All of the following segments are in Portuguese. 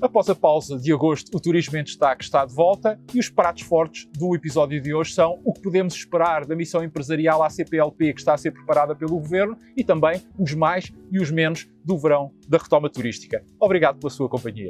Após a pausa de agosto, o Turismo em Destaque está de volta e os pratos fortes do episódio de hoje são o que podemos esperar da missão empresarial ACPLP que está a ser preparada pelo Governo e também os mais e os menos do verão da retoma turística. Obrigado pela sua companhia.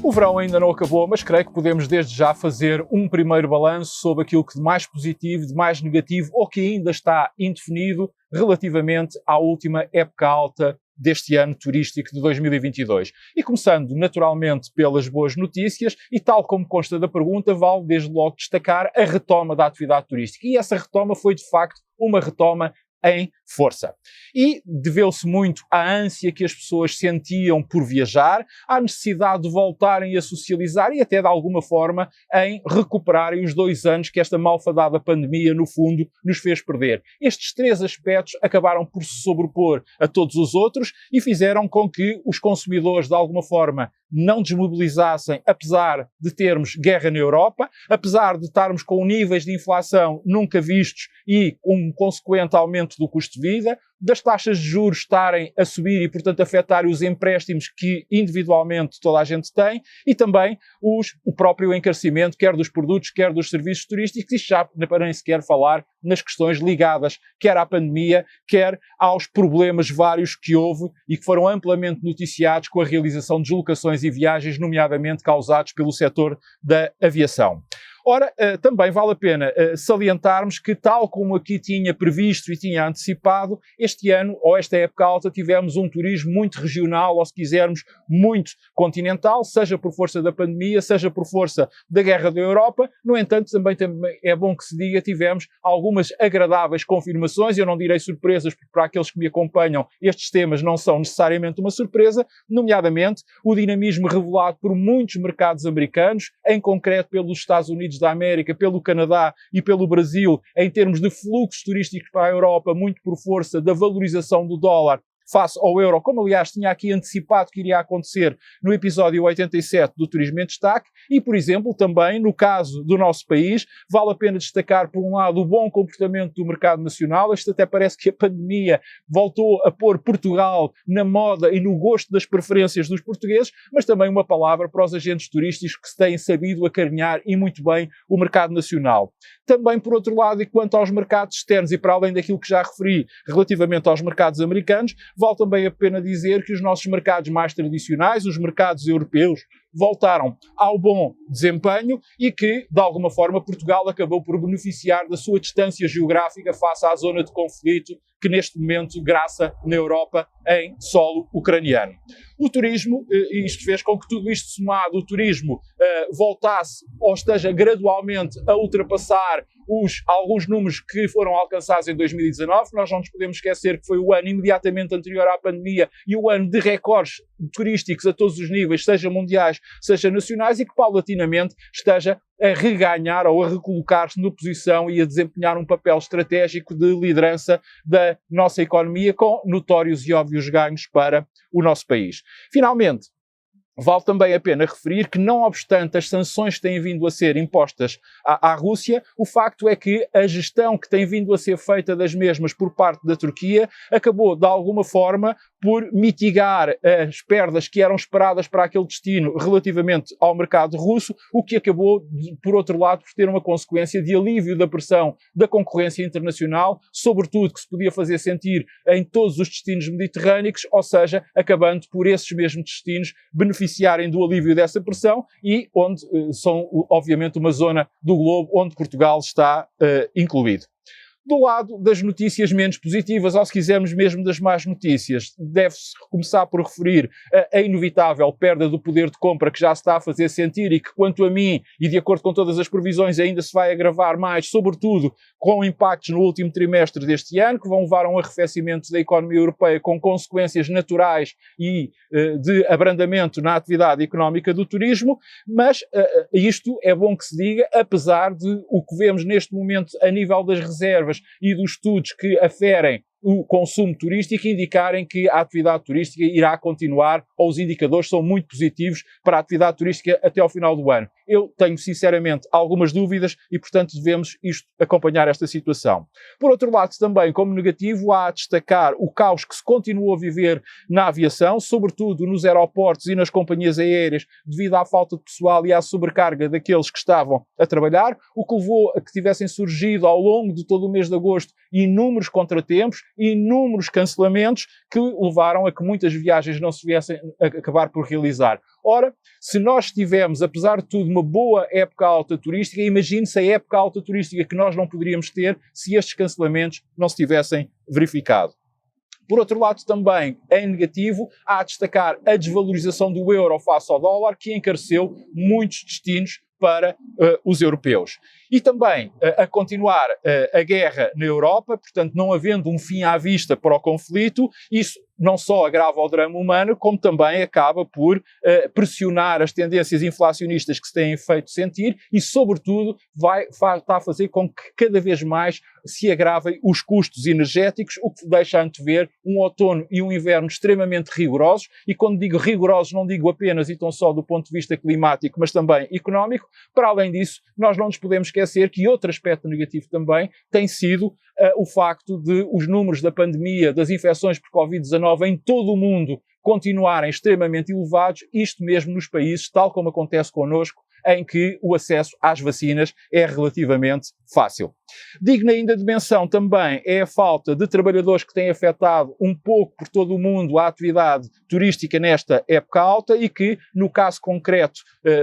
O verão ainda não acabou, mas creio que podemos desde já fazer um primeiro balanço sobre aquilo que de mais positivo, de mais negativo ou que ainda está indefinido relativamente à última época alta deste ano turístico de 2022. E começando naturalmente pelas boas notícias, e tal como consta da pergunta, vale desde logo destacar a retoma da atividade turística. E essa retoma foi de facto uma retoma em força. E deveu-se muito à ânsia que as pessoas sentiam por viajar, à necessidade de voltarem a socializar e até de alguma forma em recuperarem os 2 anos que esta malfadada pandemia no fundo nos fez perder. Estes 3 aspectos acabaram por se sobrepor a todos os outros e fizeram com que os consumidores de alguma forma não desmobilizassem, apesar de termos guerra na Europa, apesar de estarmos com níveis de inflação nunca vistos e um consequente aumento do custo de vida, das taxas de juros estarem a subir e, portanto, afetarem os empréstimos que individualmente toda a gente tem e também o próprio encarecimento, quer dos produtos, quer dos serviços turísticos, e já para nem sequer falar nas questões ligadas quer à pandemia, quer aos problemas vários que houve e que foram amplamente noticiados com a realização de deslocações e viagens, nomeadamente causados pelo setor da aviação. Ora, também vale a pena salientarmos que, tal como aqui tinha previsto e tinha antecipado, este ano, ou esta época alta, tivemos um turismo muito regional, ou se quisermos, muito continental, seja por força da pandemia, seja por força da guerra da Europa. No entanto, também é bom que se diga, tivemos algumas agradáveis confirmações, eu não direi surpresas, porque para aqueles que me acompanham, estes temas não são necessariamente uma surpresa, nomeadamente o dinamismo revelado por muitos mercados americanos, em concreto pelos Estados Unidos da América, pelo Canadá e pelo Brasil, em termos de fluxos turísticos para a Europa, muito por força da valorização do dólar face ao euro, como aliás tinha aqui antecipado que iria acontecer no episódio 87 do Turismo em Destaque, e por exemplo também no caso do nosso país, vale a pena destacar por um lado o bom comportamento do mercado nacional. Isto até parece que a pandemia voltou a pôr Portugal na moda e no gosto das preferências dos portugueses, mas também uma palavra para os agentes turísticos que se têm sabido acarinhar e muito bem o mercado nacional. Também por outro lado, e quanto aos mercados externos e para além daquilo que já referi relativamente aos mercados americanos, vale também a pena dizer que os nossos mercados mais tradicionais, os mercados europeus, voltaram ao bom desempenho e que, de alguma forma, Portugal acabou por beneficiar da sua distância geográfica face à zona de conflito que neste momento graça na Europa em solo ucraniano. O turismo, isto fez com que tudo isto somado, o turismo voltasse ou esteja gradualmente a ultrapassar alguns números que foram alcançados em 2019. Nós não nos podemos esquecer que foi o ano imediatamente anterior à pandemia e o ano de recordes turísticos a todos os níveis, seja mundiais, seja nacionais, e que paulatinamente esteja a reganhar ou a recolocar-se na posição e a desempenhar um papel estratégico de liderança da nossa economia, com notórios e óbvios ganhos para o nosso país. Finalmente, vale também a pena referir que, não obstante as sanções que têm vindo a ser impostas à Rússia, o facto é que a gestão que tem vindo a ser feita das mesmas por parte da Turquia acabou, de alguma forma, por mitigar as perdas que eram esperadas para aquele destino relativamente ao mercado russo, o que acabou, por outro lado, por ter uma consequência de alívio da pressão da concorrência internacional, sobretudo que se podia fazer sentir em todos os destinos mediterrâneos, ou seja, acabando por esses mesmos destinos beneficiarem do alívio dessa pressão e onde são, obviamente, uma zona do globo onde Portugal está incluído. Do lado das notícias menos positivas, ou se quisermos mesmo das más notícias, deve-se começar por referir a inevitável perda do poder de compra que já se está a fazer sentir e que, quanto a mim, e de acordo com todas as previsões, ainda se vai agravar mais, sobretudo com impactos no último trimestre deste ano, que vão levar a um arrefecimento da economia europeia com consequências naturais e de abrandamento na atividade económica do turismo, mas isto é bom que se diga, apesar de o que vemos neste momento a nível das reservas e dos estudos que aferem o consumo turístico indicarem que a atividade turística irá continuar, ou os indicadores são muito positivos para a atividade turística até ao final do ano. Eu tenho sinceramente algumas dúvidas e, portanto, devemos acompanhar esta situação. Por outro lado, também como negativo, há a destacar o caos que se continuou a viver na aviação, sobretudo nos aeroportos e nas companhias aéreas, devido à falta de pessoal e à sobrecarga daqueles que estavam a trabalhar, o que levou a que tivessem surgido ao longo de todo o mês de agosto inúmeros contratempos e inúmeros cancelamentos que levaram a que muitas viagens não se viessem a acabar por realizar. Ora, se nós tivermos, apesar de tudo, uma boa época alta turística, imagine-se a época alta turística que nós não poderíamos ter se estes cancelamentos não se tivessem verificado. Por outro lado, também, em negativo, há a destacar a desvalorização do euro face ao dólar, que encareceu muitos destinos para os europeus. E também a continuar a guerra na Europa, portanto, não havendo um fim à vista para o conflito, isso não só agrava o drama humano, como também acaba por pressionar as tendências inflacionistas que se têm feito sentir e, sobretudo, está a fazer com que cada vez mais se agravem os custos energéticos, o que deixa antever um outono e um inverno extremamente rigorosos, e quando digo rigorosos não digo apenas e tão só do ponto de vista climático, mas também económico. Para além disso, nós não nos podemos esquecer que outro aspecto negativo também tem sido o facto de os números da pandemia, das infecções por Covid-19 em todo o mundo continuarem extremamente elevados, isto mesmo nos países, tal como acontece connosco, em que o acesso às vacinas é relativamente fácil. Digna ainda de menção também é a falta de trabalhadores que tem afetado um pouco por todo o mundo a atividade turística nesta época alta e que, no caso concreto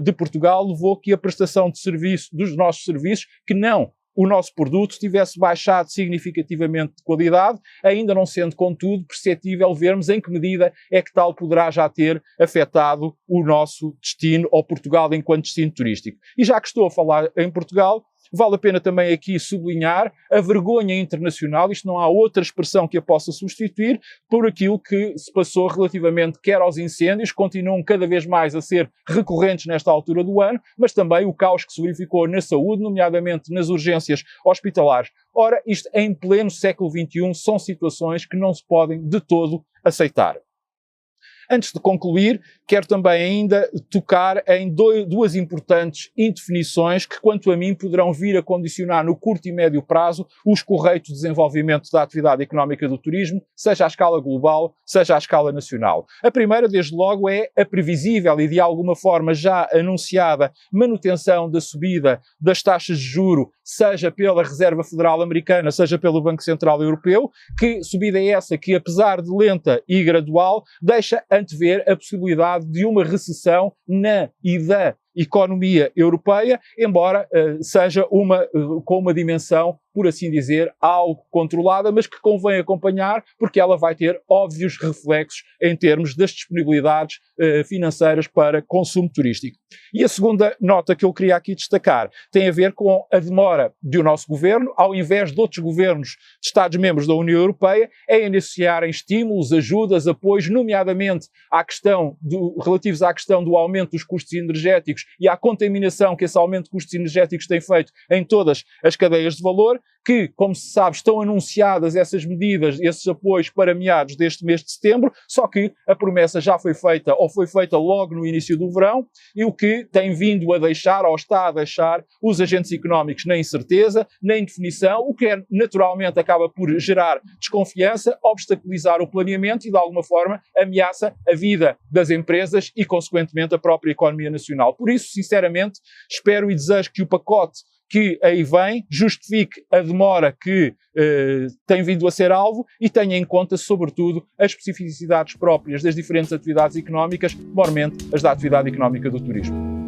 de Portugal, levou que a prestação de serviço dos nossos serviços, que não o nosso produto, tivesse baixado significativamente de qualidade, ainda não sendo, contudo, perceptível vermos em que medida é que tal poderá já ter afetado o nosso destino, ou Portugal enquanto destino turístico. E já que estou a falar em Portugal, vale a pena também aqui sublinhar a vergonha internacional, isto não há outra expressão que a possa substituir, por aquilo que se passou relativamente quer aos incêndios, que continuam cada vez mais a ser recorrentes nesta altura do ano, mas também o caos que se verificou na saúde, nomeadamente nas urgências hospitalares. Ora, isto em pleno século XXI são situações que não se podem de todo aceitar. Antes de concluir, quero também ainda tocar em duas importantes indefinições que, quanto a mim, poderão vir a condicionar no curto e médio prazo os correitos de desenvolvimento da atividade económica do turismo, seja à escala global, seja à escala nacional. A primeira, desde logo, é a previsível e de alguma forma já anunciada manutenção da subida das taxas de juro, seja pela Reserva Federal Americana, seja pelo Banco Central Europeu, que subida é essa que, apesar de lenta e gradual, deixa antever a possibilidade de uma recessão na e da economia europeia, embora seja com uma dimensão, por assim dizer, algo controlada, mas que convém acompanhar porque ela vai ter óbvios reflexos em termos das disponibilidades financeiras para consumo turístico. E a segunda nota que eu queria aqui destacar tem a ver com a demora do nosso governo, ao invés de outros governos de Estados-membros da União Europeia, em iniciarem estímulos, ajudas, apoios, nomeadamente relativos à questão do aumento dos custos energéticos e à contaminação que esse aumento de custos energéticos tem feito em todas as cadeias de valor, que, como se sabe, estão anunciadas essas medidas, esses apoios para meados deste mês de setembro, só que a promessa já foi feita ou foi feita logo no início do verão, e o que tem vindo a deixar ou está a deixar os agentes económicos na incerteza, na indefinição, o que naturalmente acaba por gerar desconfiança, obstaculizar o planeamento e, de alguma forma, ameaça a vida das empresas e, consequentemente, a própria economia nacional. Por isso, sinceramente, espero e desejo que o pacote que aí vem justifique a demora que tem vindo a ser alvo e tenha em conta, sobretudo, as especificidades próprias das diferentes atividades económicas, maiormente as da atividade económica do turismo.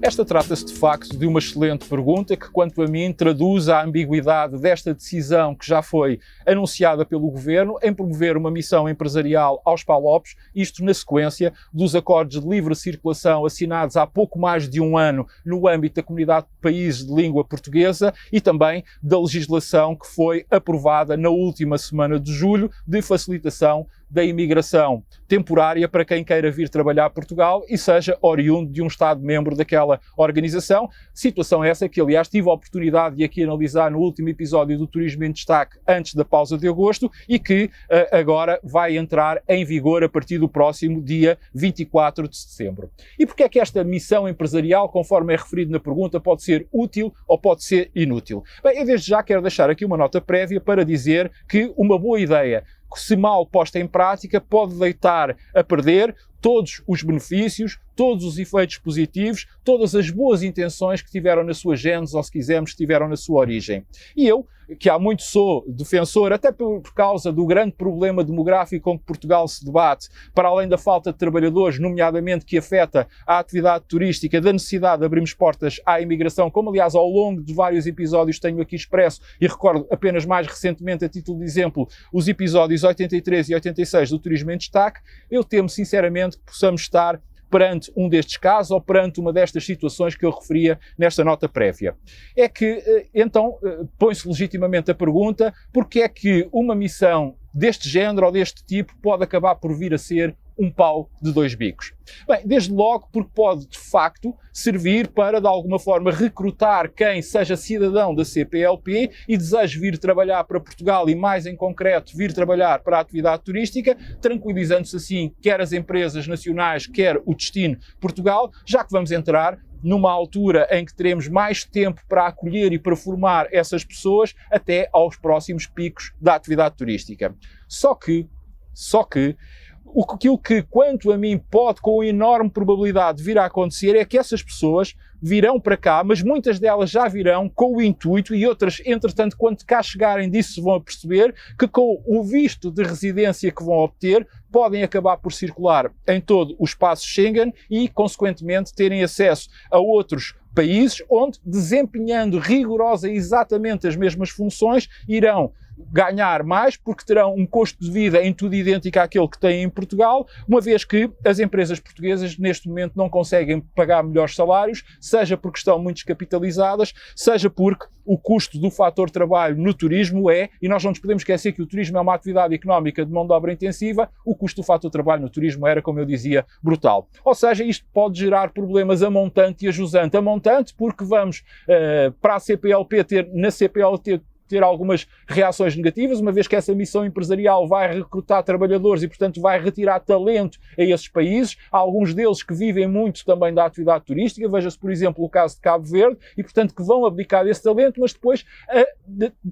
Esta trata-se, de facto, de uma excelente pergunta que, quanto a mim, traduz a ambiguidade desta decisão que já foi anunciada pelo Governo em promover uma missão empresarial aos PALOPs, isto na sequência dos acordos de livre circulação assinados há pouco mais de um ano no âmbito da Comunidade de Países de Língua Portuguesa e também da legislação que foi aprovada na última semana de julho de facilitação da imigração temporária para quem queira vir trabalhar a Portugal e seja oriundo de um Estado-membro daquela organização. Situação essa que, aliás, tive a oportunidade de aqui analisar no último episódio do Turismo em Destaque, antes da pausa de agosto, e que agora vai entrar em vigor a partir do próximo dia 24 de setembro. E porque é que esta missão empresarial, conforme é referido na pergunta, pode ser útil ou pode ser inútil? Bem, eu desde já quero deixar aqui uma nota prévia para dizer que uma boa ideia, se mal posta em prática, pode deitar a perder todos os benefícios, todos os efeitos positivos, todas as boas intenções que tiveram na sua gênese, ou se quisermos, tiveram na sua origem. E eu, que há muito sou defensor, até por causa do grande problema demográfico com que Portugal se debate, para além da falta de trabalhadores, nomeadamente que afeta a atividade turística, da necessidade de abrirmos portas à imigração, como aliás ao longo de vários episódios tenho aqui expresso, e recordo apenas mais recentemente, a título de exemplo, os episódios 83 e 86 do Turismo em Destaque, eu temo sinceramente que possamos estar perante um destes casos ou perante uma destas situações que eu referia nesta nota prévia. É que, então, põe-se legitimamente a pergunta: porque é que uma missão deste género ou deste tipo pode acabar por vir a ser um pau de dois bicos? Bem, desde logo porque pode, de facto, servir para, de alguma forma, recrutar quem seja cidadão da CPLP e deseje vir trabalhar para Portugal e, mais em concreto, vir trabalhar para a atividade turística, tranquilizando-se assim quer as empresas nacionais, quer o destino Portugal, já que vamos entrar numa altura em que teremos mais tempo para acolher e para formar essas pessoas até aos próximos picos da atividade turística. Só que aquilo que, quanto a mim, pode com enorme probabilidade vir a acontecer é que essas pessoas virão para cá, mas muitas delas já virão com o intuito, e outras, entretanto, quando cá chegarem disso, se vão perceber que com o visto de residência que vão obter, podem acabar por circular em todo o espaço Schengen e, consequentemente, terem acesso a outros países onde, desempenhando rigorosa exatamente as mesmas funções, irão ganhar mais porque terão um custo de vida em tudo idêntico àquele que têm em Portugal, uma vez que as empresas portuguesas neste momento não conseguem pagar melhores salários, seja porque estão muito descapitalizadas, seja porque o custo do fator trabalho no turismo e nós não nos podemos esquecer que o turismo é uma atividade económica de mão de obra intensiva, o custo do fator trabalho no turismo era, como eu dizia, brutal. Ou seja, isto pode gerar problemas a montante e a jusante. A montante porque vamos para a CPLP ter algumas reações negativas, uma vez que essa missão empresarial vai recrutar trabalhadores e, portanto, vai retirar talento a esses países. Há alguns deles que vivem muito também da atividade turística, veja-se, por exemplo, o caso de Cabo Verde, e, portanto, que vão abdicar desse talento, mas depois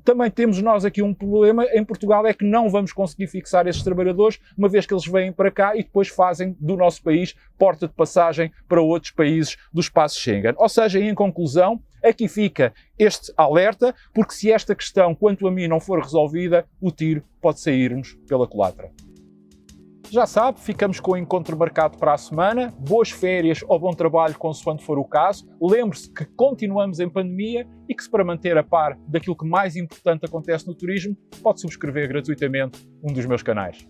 também temos nós aqui um problema em Portugal, é que não vamos conseguir fixar esses trabalhadores, uma vez que eles vêm para cá e depois fazem do nosso país porta de passagem para outros países do espaço Schengen. Ou seja, em conclusão, aqui fica este alerta, porque se esta questão, quanto a mim, não for resolvida, o tiro pode sair-nos pela culatra. Já sabe, ficamos com o encontro marcado para a semana. Boas férias ou bom trabalho, consoante for o caso. Lembre-se que continuamos em pandemia e que, se para manter a par daquilo que mais importante acontece no turismo, pode subscrever gratuitamente um dos meus canais.